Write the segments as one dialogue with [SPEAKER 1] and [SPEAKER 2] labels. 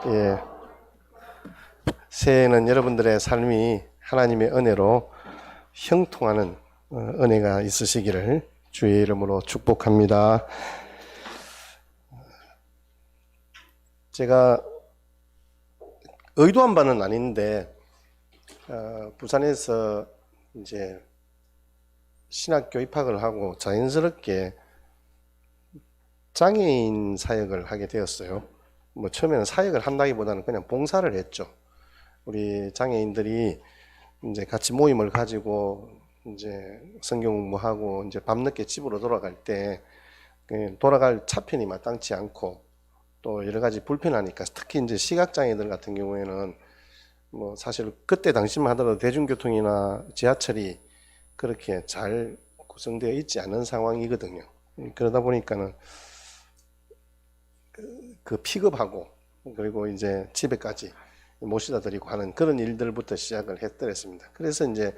[SPEAKER 1] 예, 새해에는 여러분들의 삶이 하나님의 은혜로 형통하는 은혜가 있으시기를 주의 이름으로 축복합니다. 제가 의도한 바는 아닌데 부산에서 이제 신학교 입학을 하고 자연스럽게 장애인 사역을 하게 되었어요. 뭐 처음에는 사역을 한다기보다는 그냥 봉사를 했죠. 우리 장애인들이 이제 같이 모임을 가지고 이제 성경 공부하고 이제 밤늦게 집으로 돌아갈 때 돌아갈 차편이 마땅치 않고 또 여러 가지 불편하니까 특히 이제 시각장애들 같은 경우에는 뭐 사실 그때 당시만 하더라도 대중교통이나 지하철이 그렇게 잘 구성되어 있지 않은 상황이거든요. 그러다 보니까는 그 픽업하고 그리고 이제 집에까지 모시다 드리고 하는 그런 일들부터 시작을 했더랬습니다. 그래서 이제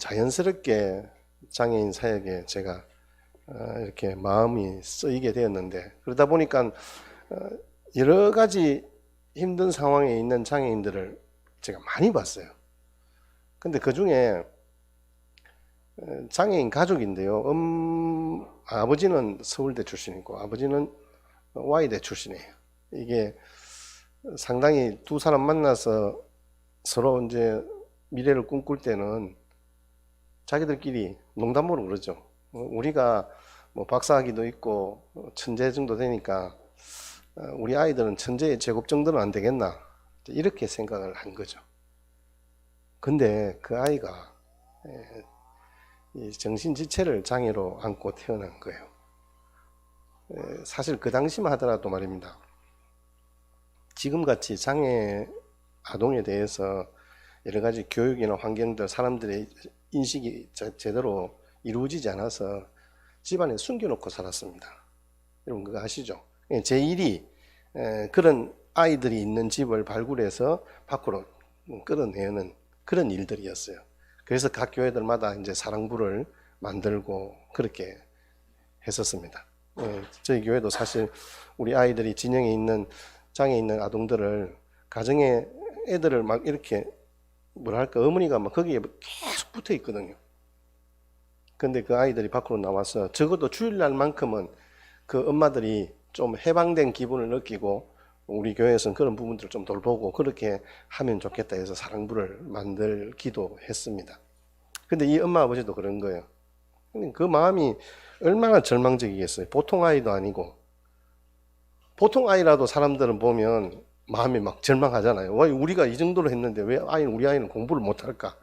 [SPEAKER 1] 자연스럽게 장애인 사역에 제가 이렇게 마음이 쓰이게 되었는데, 그러다 보니까 여러 가지 힘든 상황에 있는 장애인들을 제가 많이 봤어요. 근데 그 중에 장애인 가족인데요. 아버지는 서울대 출신이고 아버지는 Y대 출신이에요. 이게 상당히 두 사람 만나서 서로 이제 미래를 꿈꿀 때는 자기들끼리 농담으로 그러죠. 우리가 뭐 박사학위도 있고 천재 정도 되니까 우리 아이들은 천재의 제곱 정도는 안 되겠나, 이렇게 생각을 한 거죠. 근데 그 아이가 이 정신지체를 장애로 안고 태어난 거예요. 사실 그 당시만 하더라도 말입니다, 지금같이 장애 아동에 대해서 여러 가지 교육이나 환경들, 사람들의 인식이 제대로 이루어지지 않아서 집안에 숨겨놓고 살았습니다. 여러분 그거 아시죠? 제 일이 그런 아이들이 있는 집을 발굴해서 밖으로 끌어내는 그런 일들이었어요. 그래서 각 교회들마다 이제 사랑부를 만들고 그렇게 했었습니다. 저희 교회도 사실 우리 아이들이 진영에 있는 장애 있는 아동들을, 가정에 애들을 막 이렇게 뭐랄까 어머니가 막 거기에 계속 붙어 있거든요. 근데 그 아이들이 밖으로 나와서 적어도 주일날만큼은 그 엄마들이 좀 해방된 기분을 느끼고 우리 교회에서는 그런 부분들을 좀 돌보고 그렇게 하면 좋겠다 해서 사랑부를 만들기도 했습니다. 근데 이 엄마 아버지도 그런 거예요. 그 마음이 얼마나 절망적이겠어요. 보통 아이도 아니고. 보통 아이라도 사람들은 보면 마음이 막 절망하잖아요. 왜 우리가 이 정도로 했는데 왜 우리 아이는 공부를 못할까?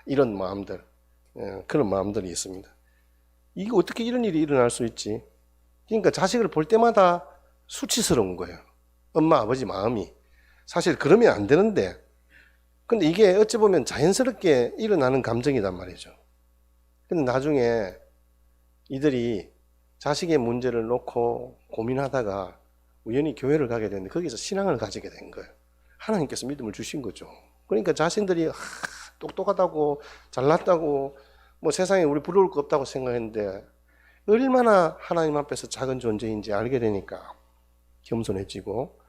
[SPEAKER 1] 이런 마음들, 그런 마음들이 있습니다. 이게 어떻게 이런 일이 일어날 수 있지? 그러니까 자식을 볼 때마다 수치스러운 거예요. 엄마 아버지 마음이. 사실 그러면 안 되는데, 근데 이게 어찌 보면 자연스럽게 일어나는 감정이란 말이죠. 근데 나중에 이들이 자식의 문제를 놓고 고민하다가 우연히 교회를 가게 되는데 거기서 신앙을 가지게 된 거예요. 하나님께서 믿음을 주신 거죠. 그러니까 자신들이 똑똑하다고 잘났다고 뭐 세상에 우리 부러울 거 없다고 생각했는데 얼마나 하나님 앞에서 작은 존재인지 알게 되니까 겸손해지고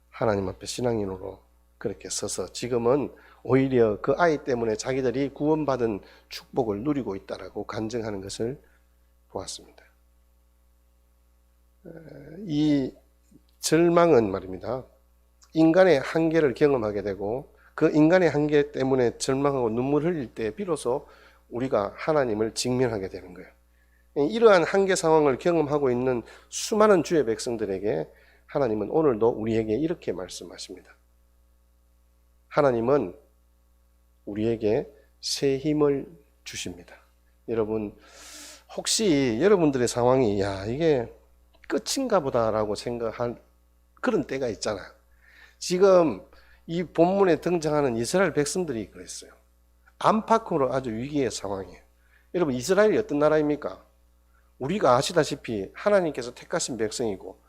[SPEAKER 1] 하나님 앞에 신앙인으로 그렇게 서서 지금은 오히려 그 아이 때문에 자기들이 구원받은 축복을 누리고 있다라고 간증하는 것을 보았습니다. 이 절망은 말입니다, 인간의 한계를 경험하게 되고 그 인간의 한계 때문에 절망하고 눈물 흘릴 때 비로소 우리가 하나님을 직면하게 되는 거예요. 이러한 한계 상황을 경험하고 있는 수많은 주의 백성들에게 하나님은 오늘도 우리에게 이렇게 말씀하십니다. 하나님은 우리에게 새 힘을 주십니다. 여러분, 혹시 여러분들의 상황이 이게 끝인가 보다라고 생각할 그런 때가 있잖아요. 지금 이 본문에 등장하는 이스라엘 백성들이 그랬어요. 안팎으로 아주 위기의 상황이에요. 여러분, 이스라엘이 어떤 나라입니까? 우리가 아시다시피 하나님께서 택하신 백성이고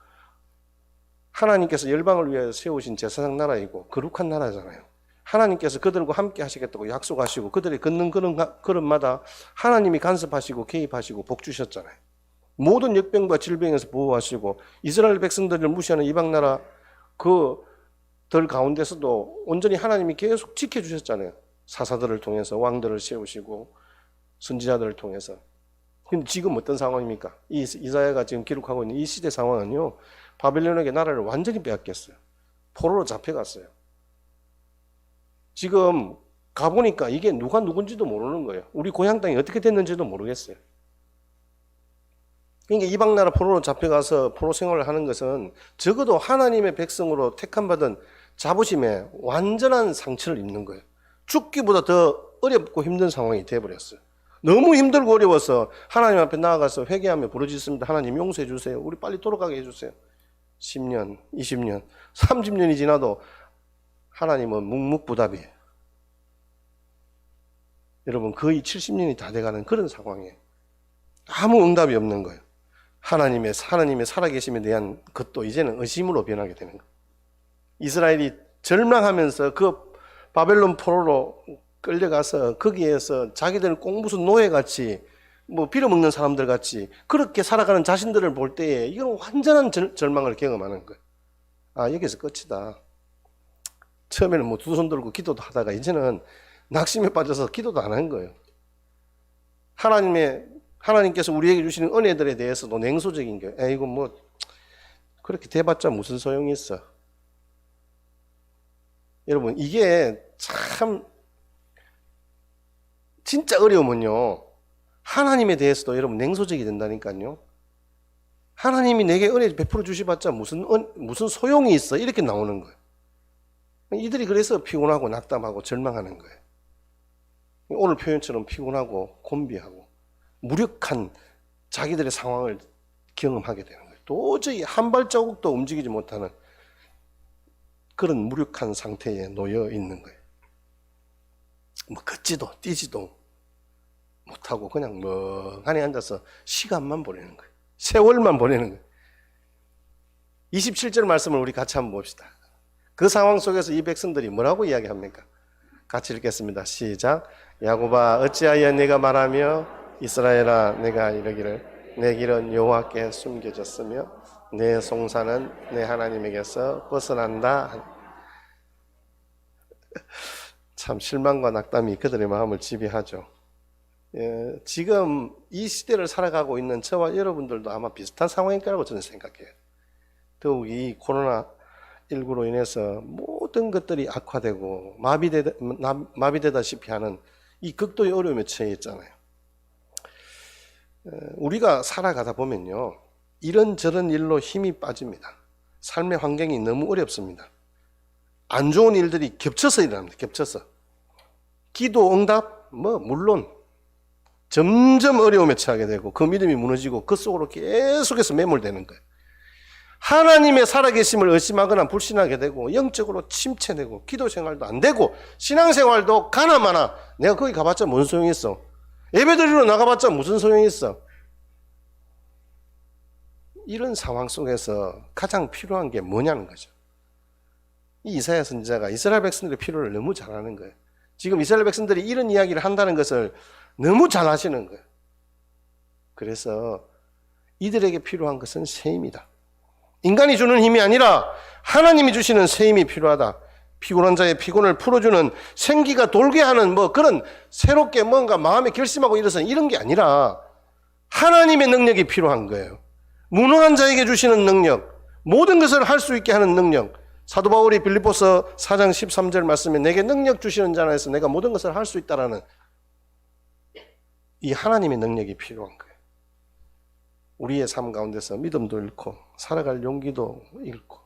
[SPEAKER 1] 하나님께서 열방을 위하여 세우신 제사장 나라이고 거룩한 나라잖아요. 하나님께서 그들과 함께 하시겠다고 약속하시고 그들이 걷는 걸음마다 하나님이 간섭하시고 개입하시고 복 주셨잖아요. 모든 역병과 질병에서 보호하시고 이스라엘 백성들을 무시하는 이방 나라 그 가운데서도 온전히 하나님이 계속 지켜주셨잖아요. 사사들을 통해서 왕들을 세우시고 선지자들을 통해서. 근데 지금 어떤 상황입니까? 이사야가 지금 기록하고 있는 이 시대 상황은요, 바벨론에게 나라를 완전히 빼앗겼어요. 포로로 잡혀갔어요. 지금 가보니까 이게 누가 누군지도 모르는 거예요. 우리 고향 땅이 어떻게 됐는지도 모르겠어요. 그러니까 이방 나라 포로로 잡혀가서 포로 생활을 하는 것은 적어도 하나님의 백성으로 택함받은 자부심에 완전한 상처를 입는 거예요. 죽기보다 더 어렵고 힘든 상황이 되어버렸어요. 너무 힘들고 어려워서 하나님 앞에 나아가서 회개하며 부르짖습니다. 하나님 용서해 주세요. 우리 빨리 돌아가게 해주세요. 10년, 20년, 30년이 지나도 하나님은 묵묵부답이에요. 여러분, 거의 70년이 다 돼가는 그런 상황이에요. 아무 응답이 없는 거예요. 하나님의 살아계심에 대한 것도 이제는 의심으로 변하게 되는 거예요. 이스라엘이 절망하면서 그 바벨론 포로로 끌려가서 거기에서 자기들은 꼭 무슨 노예같이 뭐 빌어먹는 사람들 같이 그렇게 살아가는 자신들을 볼 때에 이건 완전한 절망을 경험하는 거예요. 아, 여기서 끝이다. 처음에는 뭐 두 손 들고 기도도 하다가 이제는 낙심에 빠져서 기도도 안 한 거예요. 하나님께서 우리에게 주시는 은혜들에 대해서도 냉소적인 거예요. 이거 뭐 그렇게 돼봤자 무슨 소용이 있어. 여러분, 이게 참 진짜 어려우면요, 하나님에 대해서도 여러분 냉소적이 된다니까요. 하나님이 내게 은혜 베풀어 주시봤자 무슨 소용이 있어, 이렇게 나오는 거예요. 이들이 그래서 피곤하고 낙담하고 절망하는 거예요. 오늘 표현처럼 피곤하고 곤비하고 무력한 자기들의 상황을 경험하게 되는 거예요. 도저히 한 발자국도 움직이지 못하는 그런 무력한 상태에 놓여 있는 거예요. 뭐 걷지도 뛰지도 못하고 그냥 멍하니 앉아서 시간만 보내는 거예요. 세월만 보내는 거예요. 27절 말씀을 우리 같이 한번 봅시다. 그 상황 속에서 이 백성들이 뭐라고 이야기합니까? 같이 읽겠습니다. 시작. 야곱아, 어찌하여 네가 말하며 이스라엘아, 내가 이르기를 내 길은 여호와께 숨겨졌으며 내 송사는 내 하나님에게서 벗어난다. 참 실망과 낙담이 그들의 마음을 지배하죠. 지금 이 시대를 살아가고 있는 저와 여러분들도 아마 비슷한 상황일 거라고 저는 생각해요. 더욱 이 코로나19로 인해서 모든 것들이 악화되고 마비되다시피 하는 이 극도의 어려움에 처해 있잖아요. 우리가 살아가다 보면요, 이런저런 일로 힘이 빠집니다. 삶의 환경이 너무 어렵습니다. 안 좋은 일들이 겹쳐서 일어납니다. 겹쳐서. 기도 응답, 물론 점점 어려움에 처하게 되고 그 믿음이 무너지고 그 속으로 계속해서 매몰되는 거예요. 하나님의 살아계심을 의심하거나 불신하게 되고 영적으로 침체되고 기도 생활도 안 되고 신앙생활도 가나마나 내가 거기 가봤자 뭔 소용이 있어. 예배드리러 나가봤자 무슨 소용이 있어. 이런 상황 속에서 가장 필요한 게 뭐냐는 거죠. 이 이사야 선지자가 이스라엘 백성들의 필요를 너무 잘 아는 거예요. 지금 이스라엘 백성들이 이런 이야기를 한다는 것을 너무 잘 아시는 거예요. 그래서 이들에게 필요한 것은 새 힘이다. 인간이 주는 힘이 아니라 하나님이 주시는 새 힘이 필요하다. 피곤한 자의 피곤을 풀어주는 생기가 돌게 하는 그런 새롭게 뭔가 마음에 결심하고 일어서는 이런 게 아니라 하나님의 능력이 필요한 거예요. 무능한 자에게 주시는 능력, 모든 것을 할 수 있게 하는 능력. 사도 바울이 빌립보서 4장 13절 말씀에 내게 능력 주시는 자라 해서 내가 모든 것을 할 수 있다라는 이 하나님의 능력이 필요한 거예요. 우리의 삶 가운데서 믿음도 잃고 살아갈 용기도 잃고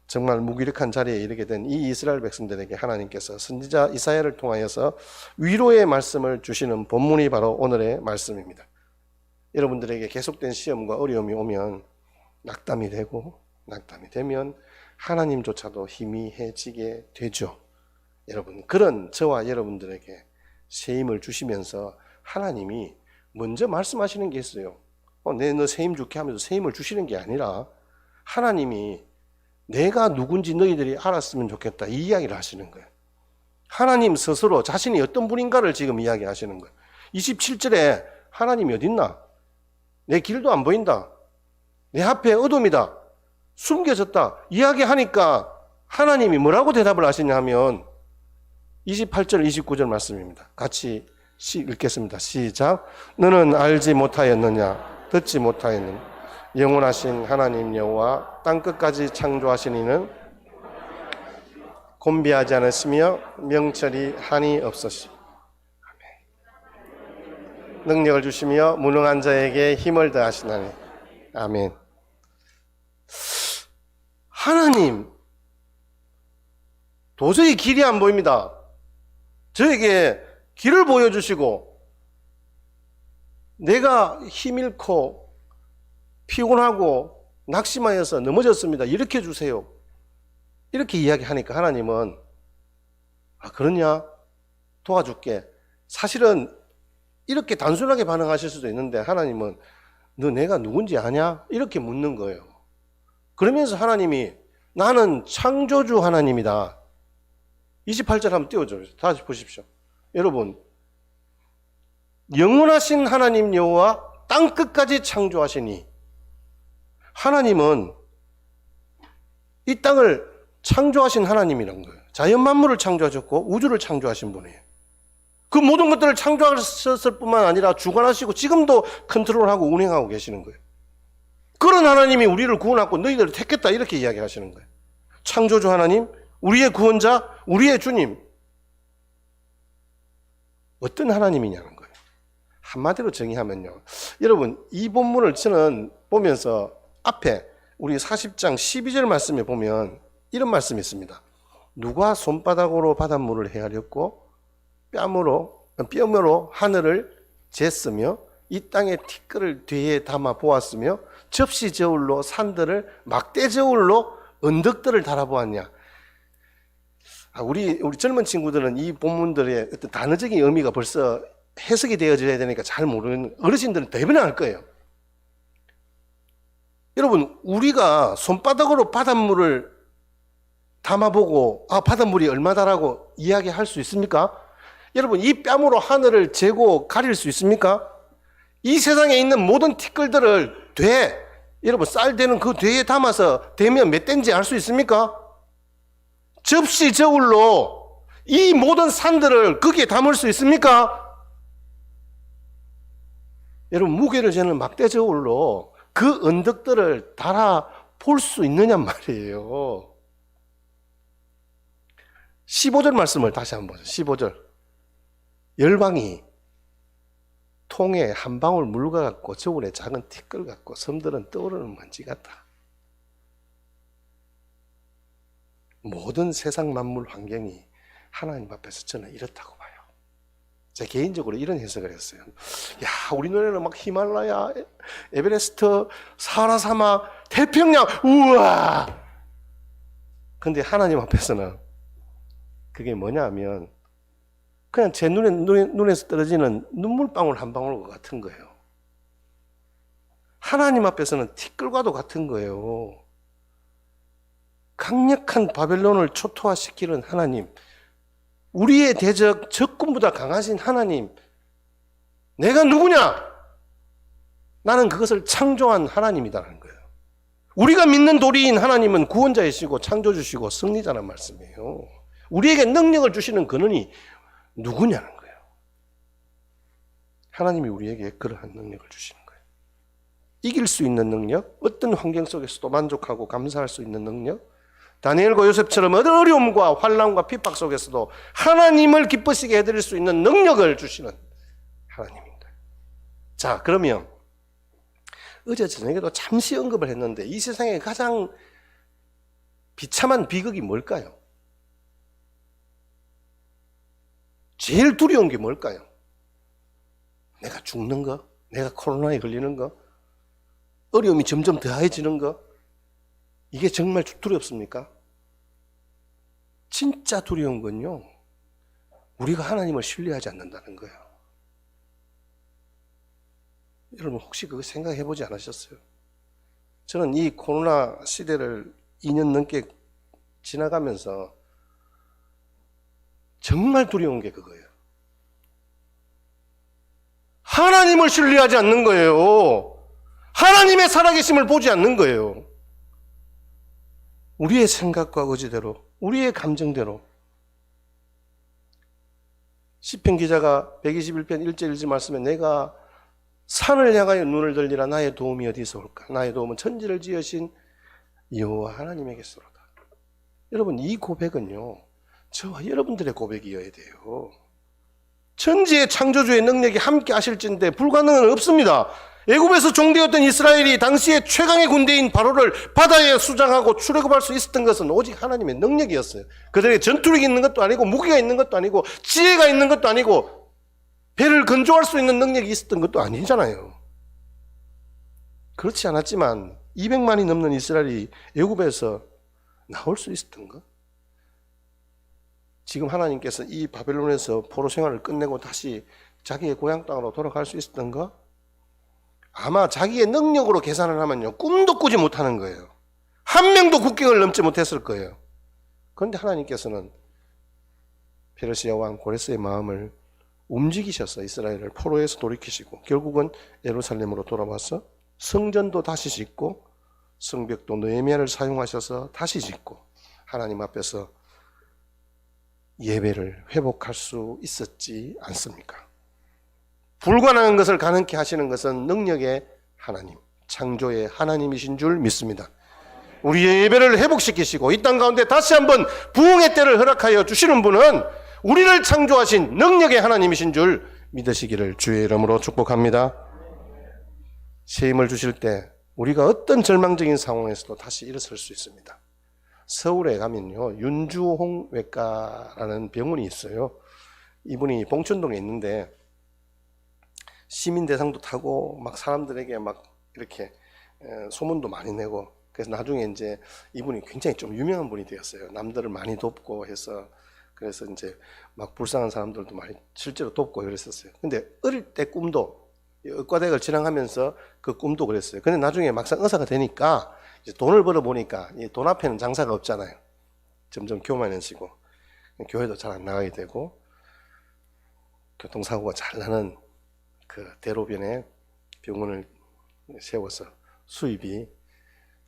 [SPEAKER 1] 정말 무기력한 자리에 이르게 된 이 이스라엘 백성들에게 하나님께서 선지자 이사야를 통하여서 위로의 말씀을 주시는 본문이 바로 오늘의 말씀입니다. 여러분들에게 계속된 시험과 어려움이 오면 낙담이 되면 하나님조차도 희미해지게 되죠. 여러분, 그런 저와 여러분들에게 새 힘을 주시면서 하나님이 먼저 말씀하시는 게 있어요. 너 새 힘 줄게 하면서 새 힘을 주시는 게 아니라 하나님이 내가 누군지 너희들이 알았으면 좋겠다, 이 이야기를 하시는 거예요. 하나님 스스로 자신이 어떤 분인가를 지금 이야기하시는 거예요. 27절에 하나님이 어딨나? 내 길도 안 보인다. 내 앞에 어둠이다. 숨겨졌다. 이야기하니까 하나님이 뭐라고 대답을 하시냐 하면 28절, 29절 말씀입니다. 같이 읽겠습니다. 시작. 너는 알지 못하였느냐? 듣지 못하였느냐? 영원하신 하나님 여호와 땅끝까지 창조하신 이는 곤비하지 않으시며 명철이 한이 없으시. 능력을 주시며 무능한 자에게 힘을 더하시나니. 아멘. 하나님, 도저히 길이 안 보입니다. 저에게 길을 보여주시고 내가 힘잃고 피곤하고 낙심하여서 넘어졌습니다. 일으켜 주세요. 이렇게 이야기하니까 하나님은 그러냐? 도와줄게. 사실은 이렇게 단순하게 반응하실 수도 있는데 하나님은 너 내가 누군지 아냐? 이렇게 묻는 거예요. 그러면서 하나님이 나는 창조주 하나님이다. 28절 한번 띄워줘요. 다시 보십시오. 여러분, 영원하신 하나님 여호와 땅끝까지 창조하시니, 하나님은 이 땅을 창조하신 하나님이란 거예요. 자연 만물을 창조하셨고 우주를 창조하신 분이에요. 그 모든 것들을 창조하셨을 뿐만 아니라 주관하시고 지금도 컨트롤하고 운행하고 계시는 거예요. 그런 하나님이 우리를 구원하고 너희들을 택했다, 이렇게 이야기하시는 거예요. 창조주 하나님, 우리의 구원자, 우리의 주님. 어떤 하나님이냐는 거예요. 한마디로 정의하면요, 여러분, 이 본문을 저는 보면서 앞에 우리 40장 12절 말씀에 보면 이런 말씀이 있습니다. 누가 손바닥으로 바닷물을 헤아렸고 뺨으로 하늘을 쟀으며 이 땅의 티끌을 뒤에 담아 보았으며 접시 저울로 산들을 막대 저울로 언덕들을 달아보았냐. 우리 젊은 친구들은 이 본문들의 어떤 단어적인 의미가 벌써 해석이 되어져야 되니까 잘 모르는, 어르신들은 대부분 알 거예요. 여러분, 우리가 손바닥으로 바닷물을 담아보고 바닷물이 얼마다라고 이야기할 수 있습니까? 여러분, 이 뺨으로 하늘을 재고 가릴 수 있습니까? 이 세상에 있는 모든 티끌들을 여러분 쌀 되는 그 되에 담아서 되면 몇 대인지 알 수 있습니까? 접시 저울로 이 모든 산들을 거기에 담을 수 있습니까? 여러분, 무게를 재는 막대 저울로 그 언덕들을 달아 볼 수 있느냐 말이에요. 15절 말씀을 다시 한번 보세요. 15절. 열방이 통에 한 방울 물과 같고 저울에 작은 티끌 같고 섬들은 떠오르는 먼지 같다. 모든 세상 만물 환경이 하나님 앞에서 저는 이렇다고 봐요. 제가 개인적으로 이런 해석을 했어요. 야, 우리 노래는 막 히말라야, 에베레스트, 사하라 사막, 태평양, 우와! 근데 하나님 앞에서는 그게 뭐냐 하면 그냥 제 눈에서 떨어지는 눈물방울 한 방울과 같은 거예요. 하나님 앞에서는 티끌과도 같은 거예요. 강력한 바벨론을 초토화시키는 하나님, 우리의 대적, 적군보다 강하신 하나님, 내가 누구냐? 나는 그것을 창조한 하나님이다라는 거예요. 우리가 믿는 도리인 하나님은 구원자이시고 창조주시고 승리자라는 말씀이에요. 우리에게 능력을 주시는 근원이 누구냐는 거예요. 하나님이 우리에게 그러한 능력을 주시는 거예요. 이길 수 있는 능력, 어떤 환경 속에서도 만족하고 감사할 수 있는 능력, 다니엘과 요셉처럼 어려움과 환난과 핍박 속에서도 하나님을 기쁘시게 해드릴 수 있는 능력을 주시는 하나님입니다. 자, 그러면 어제 저녁에도 잠시 언급을 했는데 이 세상에 가장 비참한 비극이 뭘까요? 제일 두려운 게 뭘까요? 내가 죽는 거? 내가 코로나에 걸리는 거? 어려움이 점점 더해지는 거? 이게 정말 두렵습니까? 진짜 두려운 건요, 우리가 하나님을 신뢰하지 않는다는 거예요. 여러분, 혹시 그거 생각해 보지 않으셨어요? 저는 이 코로나 시대를 2년 넘게 지나가면서 정말 두려운 게 그거예요. 하나님을 신뢰하지 않는 거예요. 하나님의 살아계심을 보지 않는 거예요. 우리의 생각과 의지대로, 우리의 감정대로. 시편 기자가 121편 1절 1절 말씀에 내가 산을 향하여 눈을 들리라 나의 도움이 어디서 올까? 나의 도움은 천지를 지으신 여호와 하나님에게서로다. 여러분, 이 고백은요, 저와 여러분들의 고백이어야 돼요. 천지의 창조주의 능력이 함께 하실진데 불가능은 없습니다. 애굽에서 종되었던 이스라엘이 당시에 최강의 군대인 바로를 바다에 수장하고 출애굽할 수 있었던 것은 오직 하나님의 능력이었어요. 그들에게 전투력이 있는 것도 아니고 무기가 있는 것도 아니고 지혜가 있는 것도 아니고 배를 건조할 수 있는 능력이 있었던 것도 아니잖아요. 그렇지 않았지만 200만이 넘는 이스라엘이 애굽에서 나올 수 있었던가? 지금 하나님께서 이 바벨론에서 포로 생활을 끝내고 다시 자기의 고향 땅으로 돌아갈 수 있었던가? 아마 자기의 능력으로 계산을 하면요, 꿈도 꾸지 못하는 거예요. 한 명도 국경을 넘지 못했을 거예요. 그런데 하나님께서는 페르시아 왕 고레스의 마음을 움직이셔서 이스라엘을 포로에서 돌이키시고 결국은 예루살렘으로 돌아와서 성전도 다시 짓고 성벽도 느헤미야를 사용하셔서 다시 짓고 하나님 앞에서 예배를 회복할 수 있었지 않습니까? 불가능한 것을 가능케 하시는 것은 능력의 하나님, 창조의 하나님이신 줄 믿습니다. 우리의 예배를 회복시키시고 이 땅 가운데 다시 한번 부흥의 때를 허락하여 주시는 분은 우리를 창조하신 능력의 하나님이신 줄 믿으시기를 주의 이름으로 축복합니다. 새 힘을 주실 때 우리가 어떤 절망적인 상황에서도 다시 일어설 수 있습니다. 서울에 가면요, 윤주홍 외과라는 병원이 있어요. 이분이 봉천동에 있는데 시민 대상도 타고 막 사람들에게 막 이렇게 소문도 많이 내고, 그래서 나중에 이제 이분이 굉장히 좀 유명한 분이 되었어요. 남들을 많이 돕고 해서, 그래서 이제 막 불쌍한 사람들도 많이 실제로 돕고 그랬었어요. 근데 어릴 때 꿈도 의과대학을 진학하면서 그 꿈도 그랬어요. 근데 나중에 막상 의사가 되니까 이제 돈을 벌어 보니까 돈 앞에는 장사가 없잖아요. 점점 교만해지고 교회도 잘 안 나가게 되고 교통사고가 잘 나는 그 대로변에 병원을 세워서 수입이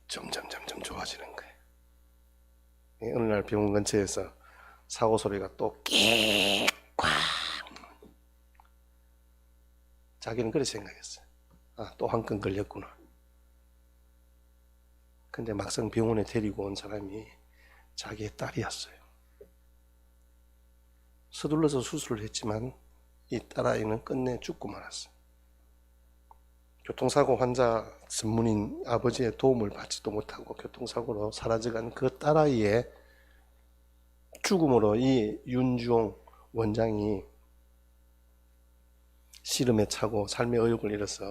[SPEAKER 1] 점점 좋아지는 거예요. 어느 날 병원 근처에서 사고 소리가 또 끽 자기는 그렇게 생각했어요. 아, 또 한 건 걸렸구나. 근데 막상 병원에 데리고 온 사람이 자기의 딸이었어요. 서둘러서 수술을 했지만 이 딸아이는 끝내 죽고 말았어요. 교통사고 환자 전문인 아버지의 도움을 받지도 못하고 교통사고로 사라져간 그 딸아이의 죽음으로 이 윤주홍 원장이 시름에 차고 삶의 의욕을 잃어서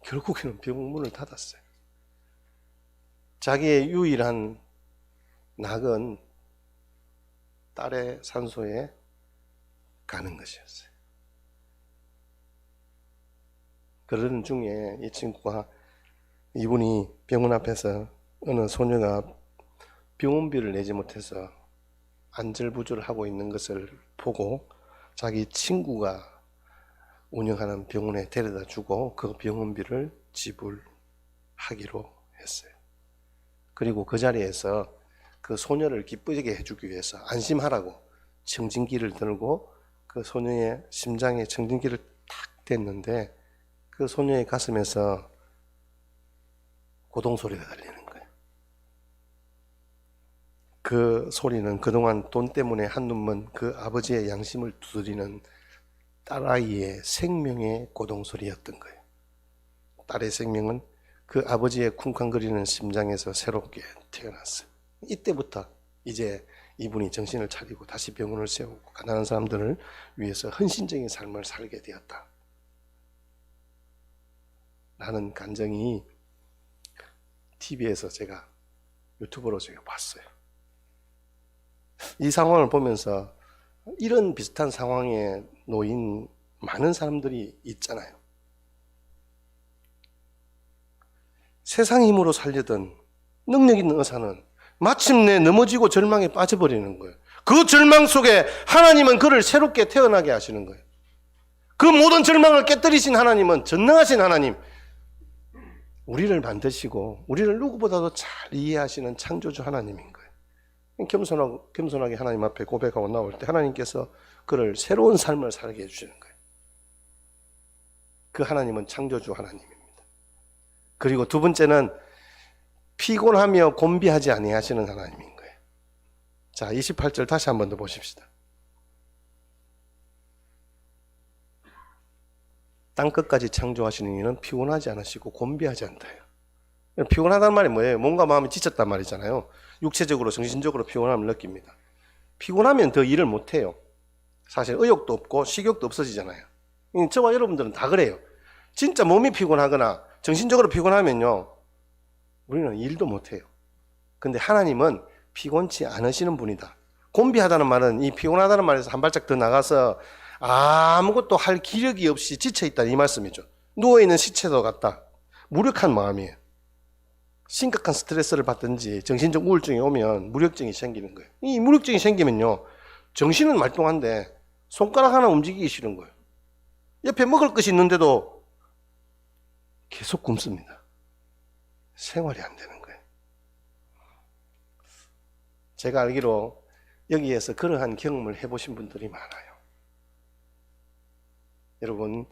[SPEAKER 1] 결국에는 병원 문을 닫았어요. 자기의 유일한 낙은 딸의 산소에 가는 것이었어요. 그러는 중에 이 친구가, 이분이 병원 앞에서 어느 소녀가 병원비를 내지 못해서 안절부절을 하고 있는 것을 보고 자기 친구가 운영하는 병원에 데려다 주고 그 병원비를 지불하기로 했어요. 그리고 그 자리에서 그 소녀를 기쁘게 해주기 위해서 안심하라고 청진기를 들고 그 소녀의 심장에 청진기를 탁 댔는데 그 소녀의 가슴에서 고동소리가 들리는 거예요. 그 소리는 그동안 돈 때문에 한눈먼 그 아버지의 양심을 두드리는 딸아이의 생명의 고동소리였던 거예요. 딸의 생명은 그 아버지의 쿵쾅거리는 심장에서 새롭게 태어났어요. 이때부터 이제 이분이 정신을 차리고 다시 병원을 세우고 가난한 사람들을 위해서 헌신적인 삶을 살게 되었다 라는 간증이 TV에서 제가 유튜브로 제가 봤어요. 이 상황을 보면서 이런 비슷한 상황에 놓인 많은 사람들이 있잖아요. 세상 힘으로 살려던 능력 있는 의사는 마침내 넘어지고 절망에 빠져버리는 거예요. 그 절망 속에 하나님은 그를 새롭게 태어나게 하시는 거예요. 그 모든 절망을 깨뜨리신 하나님은 전능하신 하나님, 우리를 만드시고 우리를 누구보다도 잘 이해하시는 창조주 하나님인 거예요. 겸손하게 하나님 앞에 고백하고 나올 때 하나님께서 그를 새로운 삶을 살게 해주시는 거예요. 그 하나님은 창조주 하나님입니다. 그리고 두 번째는 피곤하며 곤비하지 아니하시는 하나님인 거예요. 자, 28절 다시 한 번 더 보십시다. 땅끝까지 창조하시는 이는 피곤하지 않으시고 곤비하지 않다요. 피곤하다는 말이 뭐예요? 몸과 마음이 지쳤단 말이잖아요. 육체적으로 정신적으로 피곤함을 느낍니다. 피곤하면 더 일을 못해요. 사실 의욕도 없고 식욕도 없어지잖아요. 저와 여러분들은 다 그래요. 진짜 몸이 피곤하거나 정신적으로 피곤하면요, 우리는 일도 못해요. 근데 하나님은 피곤치 않으시는 분이다. 곤비하다는 말은 이 피곤하다는 말에서 한 발짝 더 나가서 아무것도 할 기력이 없이 지쳐있다 이 말씀이죠. 누워있는 시체도 같다. 무력한 마음이에요. 심각한 스트레스를 받든지 정신적 우울증이 오면 무력증이 생기는 거예요. 이 무력증이 생기면요, 정신은 말똥한데 손가락 하나 움직이기 싫은 거예요. 옆에 먹을 것이 있는데도 계속 굶습니다. 생활이 안 되는 거예요. 제가 알기로 여기에서 그러한 경험을 해보신 분들이 많아요. 여러분,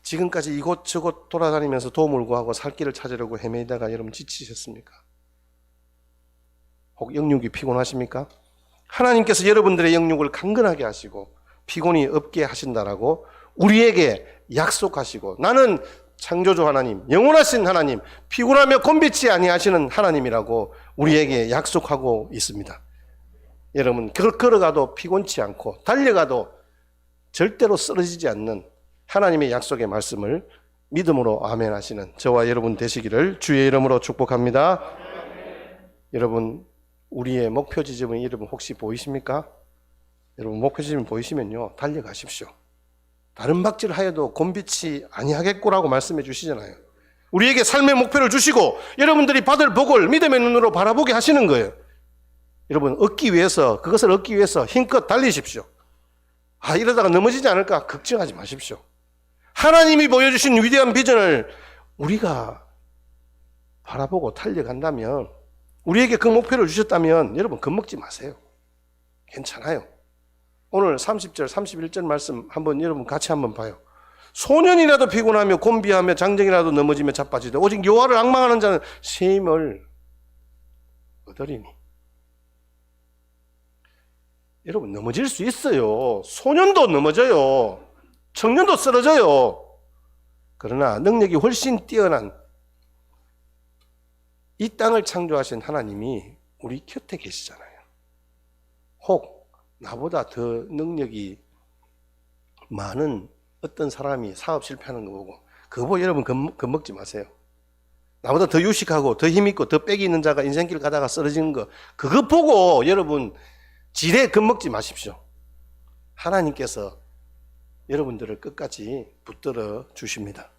[SPEAKER 1] 지금까지 이곳저곳 돌아다니면서 도움을 구하고 살 길을 찾으려고 헤매다가 여러분 지치셨습니까? 혹 영육이 피곤하십니까? 하나님께서 여러분들의 영육을 강건하게 하시고 피곤이 없게 하신다라고 우리에게 약속하시고, 나는 창조주 하나님, 영원하신 하나님, 피곤하며 곤비치 아니하시는 하나님이라고 우리에게 약속하고 있습니다. 여러분, 걸어가도 피곤치 않고 달려가도 절대로 쓰러지지 않는 하나님의 약속의 말씀을 믿음으로 아멘 하시는 저와 여러분 되시기를 주의 이름으로 축복합니다. 여러분, 우리의 목표 지점은 여러분 혹시 보이십니까? 여러분, 목표 지점 보이시면요, 달려가십시오. 다른 박질 하여도 곤비치 아니하겠고라고 말씀해 주시잖아요. 우리에게 삶의 목표를 주시고 여러분들이 받을 복을 믿음의 눈으로 바라보게 하시는 거예요. 여러분, 그것을 얻기 위해서 힘껏 달리십시오. 이러다가 넘어지지 않을까 걱정하지 마십시오. 하나님이 보여주신 위대한 비전을 우리가 바라보고 달려간다면, 우리에게 그 목표를 주셨다면 여러분 겁먹지 마세요. 괜찮아요. 오늘 30절 31절 말씀 한번 여러분 같이 한번 봐요. 소년이라도 피곤하며 곤비하며 장정이라도 넘어지며 자빠지되 오직 여호와를 앙망하는 자는 새 힘을 얻으리니. 여러분, 넘어질 수 있어요. 소년도 넘어져요. 청년도 쓰러져요. 그러나 능력이 훨씬 뛰어난 이 땅을 창조하신 하나님이 우리 곁에 계시잖아요. 혹 나보다 더 능력이 많은 어떤 사람이 사업 실패하는 거 보고 그거 보고 여러분 겁먹지 마세요. 나보다 더 유식하고 더 힘있고 더 빽이 있는 자가 인생길 가다가 쓰러지는 거, 그거 보고 여러분 지레 겁먹지 마십시오. 하나님께서 여러분들을 끝까지 붙들어 주십니다.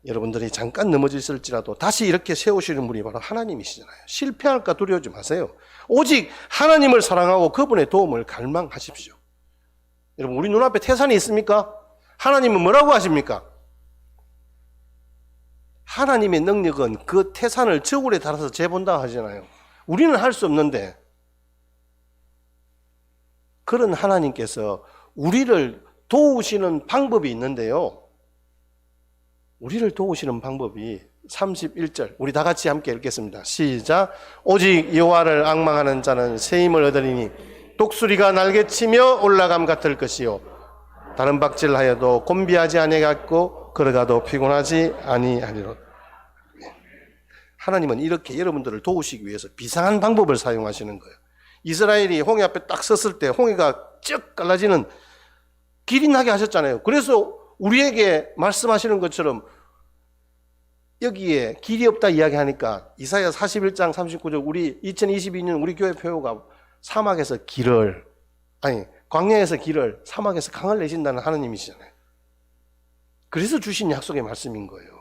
[SPEAKER 1] 여러분들이 잠깐 넘어졌을지라도 다시 이렇게 세우시는 분이 바로 하나님이시잖아요. 실패할까 두려워하지 마세요. 오직 하나님을 사랑하고 그분의 도움을 갈망하십시오. 여러분, 우리 눈앞에 태산이 있습니까? 하나님은 뭐라고 하십니까? 하나님의 능력은 그 태산을 저울에 달아서 재본다 하잖아요. 우리는 할 수 없는데, 그런 하나님께서 우리를 도우시는 방법이 있는데요, 우리를 도우시는 방법이 31절, 우리 다 같이 함께 읽겠습니다. 시작. 오직 여호와를 앙망하는 자는 새 힘을 얻으리니 독수리가 날개치며 올라감 같을 것이요 다른 박질하여도 곤비하지 아니하겠고 걸어가도 피곤하지 아니하리로다. 하나님은 이렇게 여러분들을 도우시기 위해서 비상한 방법을 사용하시는 거예요. 이스라엘이 홍해 앞에 딱 섰을 때 홍해가 쭉 갈라지는 길이 나게 하셨잖아요. 그래서 우리에게 말씀하시는 것처럼 여기에 길이 없다 이야기하니까 이사야 41장 39절, 우리 2022년 우리 교회 표어가 광야에서 길을, 사막에서 강을 내신다는 하나님이시잖아요. 그래서 주신 약속의 말씀인 거예요.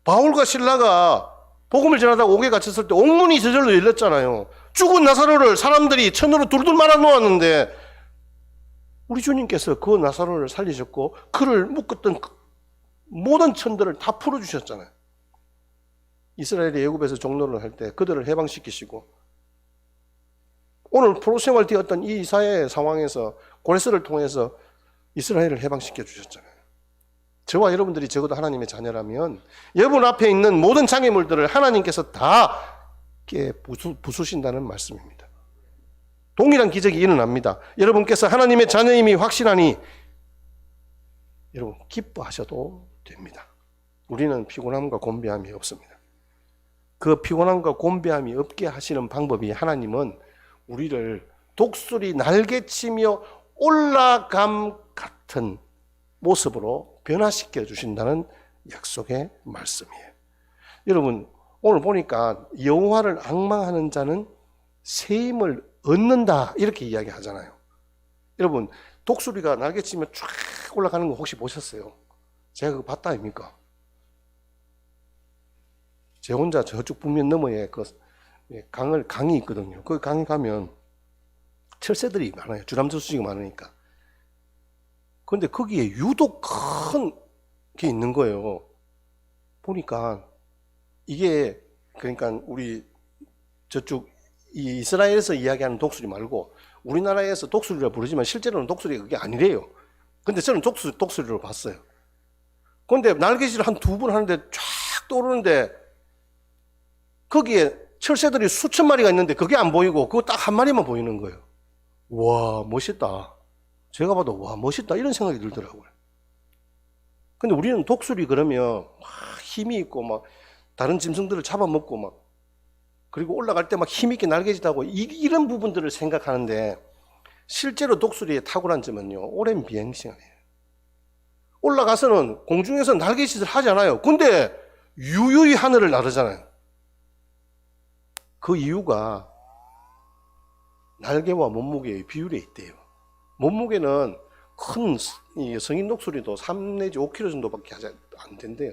[SPEAKER 1] 바울과 실라가 복음을 전하다가 옥에 갇혔을 때 옥문이 저절로 열렸잖아요. 죽은 나사로를 사람들이 천으로 둘둘 말아 놓았는데 우리 주님께서 그 나사로를 살리셨고 그를 묶었던 모든 천들을 다 풀어주셨잖아요. 이스라엘이 애굽에서 종노를 할 때 그들을 해방시키시고 오늘 프로세월 되었던 이 이사야의 상황에서 고레스를 통해서 이스라엘을 해방시켜 주셨잖아요. 저와 여러분들이 적어도 하나님의 자녀라면 여러분 앞에 있는 모든 장애물들을 하나님께서 다 부수신다는 말씀입니다. 동일한 기적이 일어납니다. 여러분께서 하나님의 자녀임이 확신하니 여러분 기뻐하셔도 됩니다. 우리는 피곤함과 곤배함이 없습니다. 그 피곤함과 곤배함이 없게 하시는 방법이 하나님은 우리를 독수리 날개치며 올라감 같은 모습으로 변화시켜 주신다는 약속의 말씀이에요. 여러분 오늘 보니까 여호와를 앙망하는 자는 새 힘을 얻는다 이렇게 이야기하잖아요. 여러분 독수리가 날개치며 쫙 올라가는 거 혹시 보셨어요? 제가 그거 봤다 아닙니까? 제 혼자 저쪽 북면 너머에 그 강이 있거든요. 그 강에 가면 철새들이 많아요. 주람저수지가 많으니까. 그런데 거기에 유독 큰 게 있는 거예요. 보니까 이게 그러니까 우리 저쪽 이 이스라엘에서 이야기하는 독수리 말고 우리나라에서 독수리라 부르지만 실제로는 독수리가 그게 아니래요. 근데 저는 독수리로 봤어요. 그런데 날개질을 한 2번 하는데 쫙 떠오르는데 거기에 철새들이 수천 마리가 있는데 그게 안 보이고 그거 딱 한 마리만 보이는 거예요. 와 멋있다. 제가 봐도 와 멋있다 이런 생각이 들더라고요. 근데 우리는 독수리 그러면 막 힘이 있고 막 다른 짐승들을 잡아먹고 막 그리고 올라갈 때 막 힘있게 날개짓하고 이런 부분들을 생각하는데 실제로 독수리의 탁월한 점은요 오랜 비행 시간이에요. 올라가서는 공중에서 날개짓을 하지 않아요. 근데 유유히 하늘을 나르잖아요. 그 이유가 날개와 몸무게의 비율에 있대요. 몸무게는 큰 성인 독수리도 3 내지 5kg 정도밖에 안 된대요.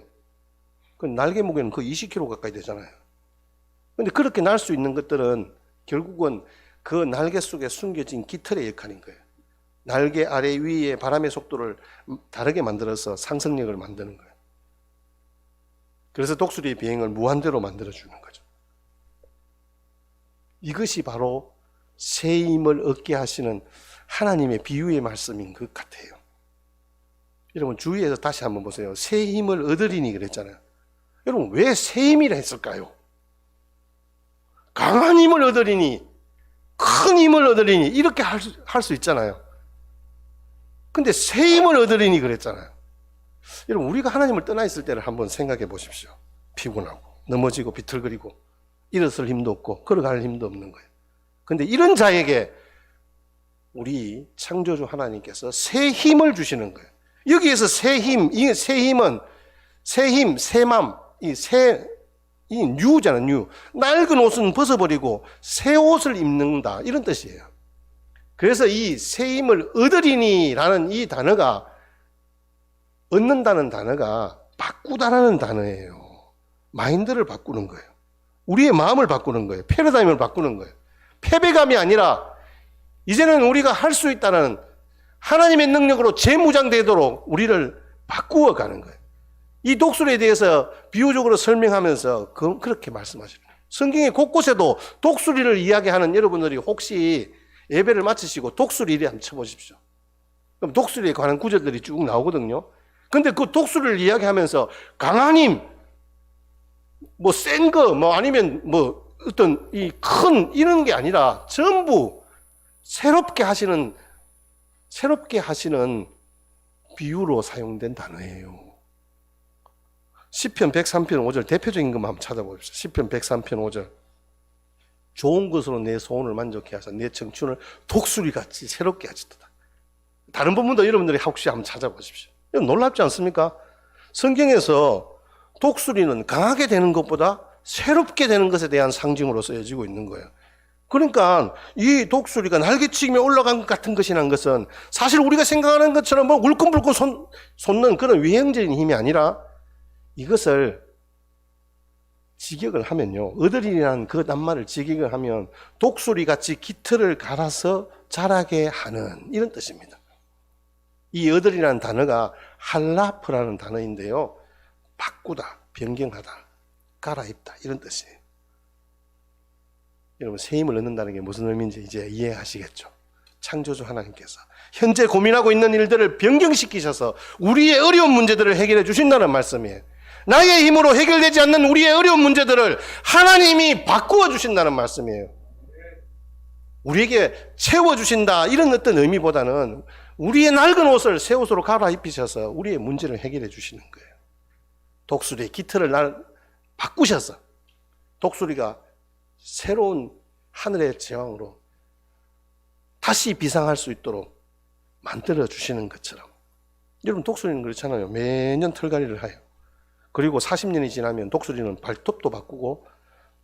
[SPEAKER 1] 그 날개 무게는 거의 20kg 가까이 되잖아요. 근데 그렇게 날 수 있는 것들은 결국은 그 날개 속에 숨겨진 깃털의 역할인 거예요. 날개 아래 위에 바람의 속도를 다르게 만들어서 상승력을 만드는 거예요. 그래서 독수리의 비행을 무한대로 만들어주는 거죠. 이것이 바로 새 힘을 얻게 하시는 하나님의 비유의 말씀인 것 같아요. 여러분 주위에서 다시 한번 보세요. 새 힘을 얻으리니 그랬잖아요. 여러분 왜 새 힘이라 했을까요? 강한 힘을 얻으리니 큰 힘을 얻으리니 이렇게 할 수 있잖아요. 근데 새 힘을 얻으리니 그랬잖아요. 여러분 우리가 하나님을 떠나 있을 때를 한번 생각해 보십시오. 피곤하고 넘어지고 비틀거리고 일어설 힘도 없고 걸어갈 힘도 없는 거예요. 근데 이런 자에게 우리 창조주 하나님께서 새 힘을 주시는 거예요. 여기에서 새 힘, 이 새 힘은 새 힘, 새맘, 이 뉴잖아요, 뉴. 낡은 옷은 벗어버리고 새 옷을 입는다 이런 뜻이에요. 그래서 이 새 힘을 얻으리니라는 이 단어가 얻는다는 단어가 바꾸다라는 단어예요. 마인드를 바꾸는 거예요. 우리의 마음을 바꾸는 거예요. 패러다임을 바꾸는 거예요. 패배감이 아니라 이제는 우리가 할 수 있다는 하나님의 능력으로 재무장되도록 우리를 바꾸어 가는 거예요. 이 독수리에 대해서 비유적으로 설명하면서 그렇게 말씀하시는 거예요. 성경의 곳곳에도 독수리를 이야기하는 여러분들이 혹시 예배를 마치시고 독수리를 한번 쳐보십시오. 그럼 독수리에 관한 구절들이 쭉 나오거든요. 근데 그 독수리를 이야기하면서 강한 힘, 뭐 센 거, 뭐 아니면 뭐 어떤 이 큰 이런 게 아니라 전부 새롭게 하시는 비유로 사용된 단어예요. 시편 103편 5절 대표적인 것만 한번 찾아보십시오. 시편 103편 5절 좋은 것으로 내 소원을 만족해 하사 내 청춘을 독수리같이 새롭게 하시도다. 다른 부분도 여러분들이 혹시 한번 찾아보십시오. 놀랍지 않습니까? 성경에서 독수리는 강하게 되는 것보다 새롭게 되는 것에 대한 상징으로 쓰여지고 있는 거예요. 그러니까 이 독수리가 날개치며 올라간 것 같은 것이라는 것은 사실 우리가 생각하는 것처럼 뭐 울끈불끈 솟는 그런 외형적인 힘이 아니라 이것을 직역을 하면요. 얻으리라는 그 낱말을 직역을 하면 독수리같이 깃털을 갈아서 자라게 하는 이런 뜻입니다. 이 얻으리라는 단어가 할라프라는 단어인데요. 바꾸다, 변경하다, 갈아입다 이런 뜻이에요. 여러분, 새 힘을 얻는다는 게 무슨 의미인지 이제 이해하시겠죠? 창조주 하나님께서 현재 고민하고 있는 일들을 변경시키셔서 우리의 어려운 문제들을 해결해 주신다는 말씀이에요. 나의 힘으로 해결되지 않는 우리의 어려운 문제들을 하나님이 바꾸어 주신다는 말씀이에요. 우리에게 채워주신다 이런 어떤 의미보다는 우리의 낡은 옷을 새 옷으로 갈아입히셔서 우리의 문제를 해결해 주시는 거예요. 독수리의 깃털을 바꾸셔서 독수리가 새로운 하늘의 제왕으로 다시 비상할 수 있도록 만들어 주시는 것처럼, 여러분, 독수리는 그렇잖아요. 매년 털갈이를 해요. 그리고 40년이 지나면 독수리는 발톱도 바꾸고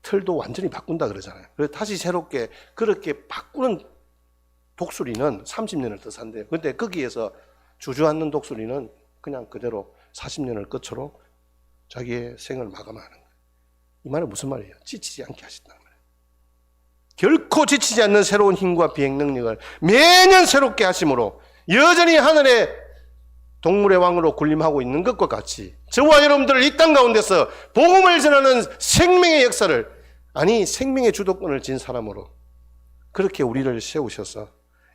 [SPEAKER 1] 털도 완전히 바꾼다 그러잖아요. 그래서 다시 새롭게 그렇게 바꾸는 독수리는 30년을 더 산대요. 근데 거기에서 주저앉는 독수리는 그냥 그대로 40년을 끝으로 자기의 생을 마감하는 거예요. 이 말은 무슨 말이에요? 지치지 않게 하신다는 말이에요. 결코 지치지 않는 새로운 힘과 비행 능력을 매년 새롭게 하심으로 여전히 하늘의 동물의 왕으로 군림하고 있는 것과 같이 저와 여러분들을 이 땅 가운데서 복음을 전하는 생명의 역사를, 아니 생명의 주도권을 진 사람으로 그렇게 우리를 세우셔서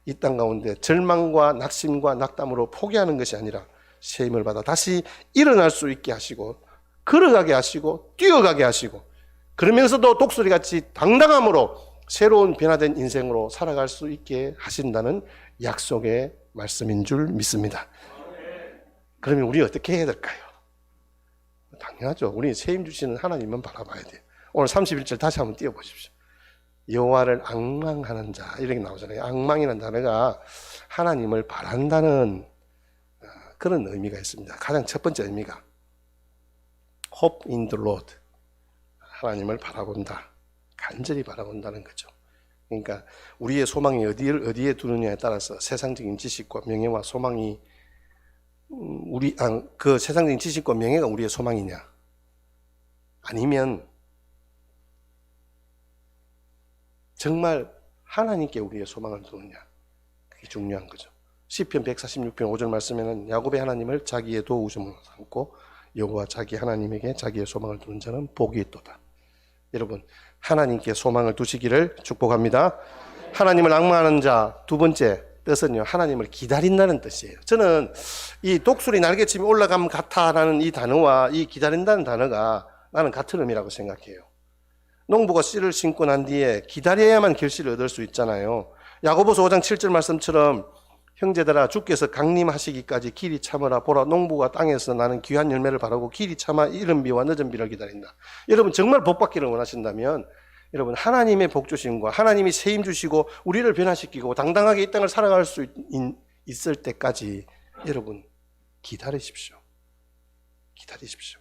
[SPEAKER 1] 이 땅 가운데 절망과 낙심과 낙담으로 포기하는 것이 아니라 새 힘을 받아 다시 일어날 수 있게 하시고 걸어가게 하시고 뛰어가게 하시고, 그러면서도 독수리같이 당당함으로 새로운 변화된 인생으로 살아갈 수 있게 하신다는 약속의 말씀인 줄 믿습니다. 그러면 우리 어떻게 해야 될까요? 당연하죠. 우리 새 힘 주시는 하나님만 바라봐야 돼요. 오늘 31절 다시 한번 띄워보십시오. 여호와를 앙망하는 자, 이렇게 나오잖아요. 앙망이라는 단어가 하나님을 바란다는 그런 의미가 있습니다. 가장 첫 번째 의미가 Hope in the Lord, 하나님을 바라본다, 간절히 바라본다는 거죠. 그러니까 우리의 소망이 어디에 두느냐에 따라서 세상적인 지식과 명예와 소망이 그 세상적인 지식과 명예가 우리의 소망이냐, 아니면 정말 하나님께 우리의 소망을 두느냐, 그게 중요한 거죠. 시편 146편 5절 말씀에는 야곱의 하나님을 자기의 도우심으로 삼고 여호와 자기 하나님에게 자기의 소망을 두는 자는 복이 있도다. 여러분, 하나님께 소망을 두시기를 축복합니다. 하나님을 앙망하는 자, 두 번째 뜻은요, 하나님을 기다린다는 뜻이에요. 저는 이 독수리 날개침이 올라감 같아라는 이 단어와 이 기다린다는 단어가 나는 같은 의미라고 생각해요. 농부가 씨를 심고 난 뒤에 기다려야만 결실을 얻을 수 있잖아요. 야고보서 5장 7절 말씀처럼 형제들아, 주께서 강림하시기까지 길이 참으라. 보라, 농부가 땅에서 나는 귀한 열매를 바라고 길이 참아 이른 비와 늦은 비를 기다린다. 여러분, 정말 복 받기를 원하신다면 여러분, 하나님의 복 주심과 하나님이 새 힘 주시고 우리를 변화시키고 당당하게 이 땅을 살아갈 수 있을 때까지 여러분 기다리십시오. 기다리십시오.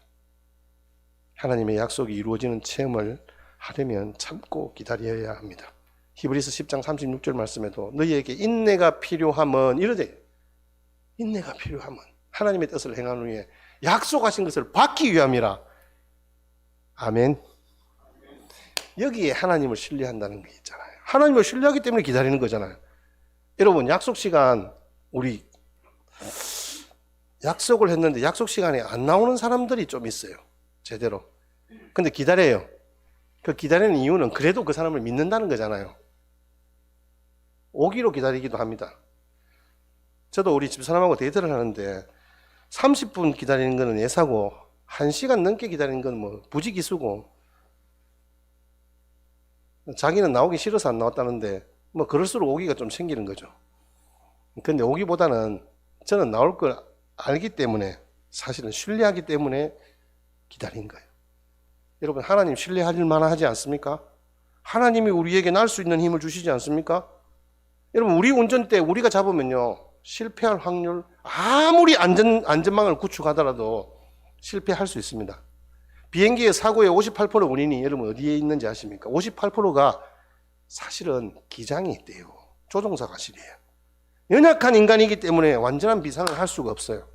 [SPEAKER 1] 하나님의 약속이 이루어지는 체험을 하려면 참고 기다려야 합니다. 히브리서 10장 36절 말씀에도 너희에게 인내가 필요함은 이러되, 인내가 필요함은 하나님의 뜻을 행하는 후에 약속하신 것을 받기 위함이라. 아멘. 여기에 하나님을 신뢰한다는 게 있잖아요. 하나님을 신뢰하기 때문에 기다리는 거잖아요. 여러분, 약속 시간, 우리 약속을 했는데 약속 시간에 안 나오는 사람들이 좀 있어요. 제대로. 근데 기다려요. 그 기다리는 이유는 그래도 그 사람을 믿는다는 거잖아요. 오기로 기다리기도 합니다. 저도 우리 집사람하고 데이트를 하는데 30분 기다리는 거는 예사고 1시간 넘게 기다리는 건 뭐 부지기수고, 자기는 나오기 싫어서 안 나왔다는데 뭐 그럴수록 오기가 좀 생기는 거죠. 근데 오기보다는 저는 나올 걸 알기 때문에, 사실은 신뢰하기 때문에 기다린 거예요. 여러분, 하나님 신뢰할 만하지 않습니까? 하나님이 우리에게 날 수 있는 힘을 주시지 않습니까? 여러분, 우리 운전대 우리가 잡으면요, 실패할 확률, 아무리 안전망을 구축하더라도 실패할 수 있습니다. 비행기의 사고의 58% 원인이 여러분 어디에 있는지 아십니까? 58%가 사실은 기장이 있대요. 조종사가 실이에요. 연약한 인간이기 때문에 완전한 비상을 할 수가 없어요.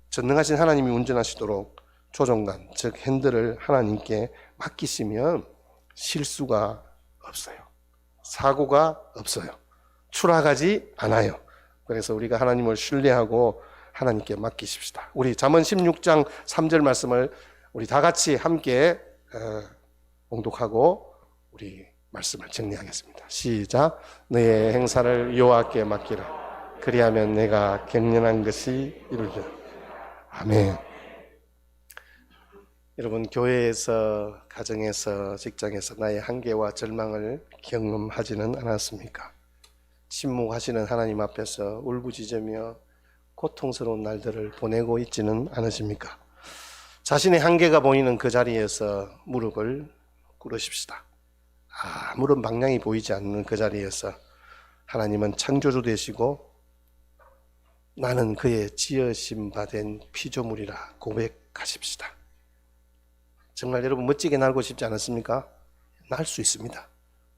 [SPEAKER 1] 전능하신 하나님이 운전하시도록 조종관, 즉 핸들을 하나님께 맡기시면 실수가 없어요. 사고가 없어요. 추락하지 않아요. 그래서 우리가 하나님을 신뢰하고 하나님께 맡기십시다. 우리 잠언 16장 3절 말씀을 우리 다 같이 함께 봉독하고 우리 말씀을 정리하겠습니다. 시작. 너의 행사를 여호와께 맡기라. 그리하면 내가 경륜한 것이 이루리라. 아멘. 여러분, 교회에서, 가정에서, 직장에서 나의 한계와 절망을 경험하지는 않았습니까? 침묵하시는 하나님 앞에서 울부짖으며 고통스러운 날들을 보내고 있지는 않으십니까? 자신의 한계가 보이는 그 자리에서 무릎을 꿇으십시다. 아무런 방향이 보이지 않는 그 자리에서 하나님은 창조주 되시고 나는 그의 지으심 받은 피조물이라 고백하십시다. 정말 여러분 멋지게 날고 싶지 않습니까? 날 수 있습니다.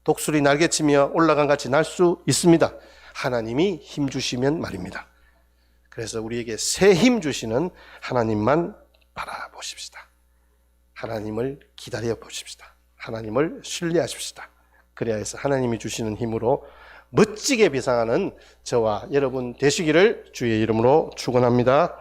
[SPEAKER 1] 독수리 날개치며 올라간 같이 날 수 있습니다. 하나님이 힘 주시면 말입니다. 그래서 우리에게 새 힘 주시는 하나님만 바라보십시다. 하나님을 기다려 보십시다. 하나님을 신뢰하십시다. 그래야 해서 하나님이 주시는 힘으로 멋지게 비상하는 저와 여러분 되시기를 주의 이름으로 축원합니다.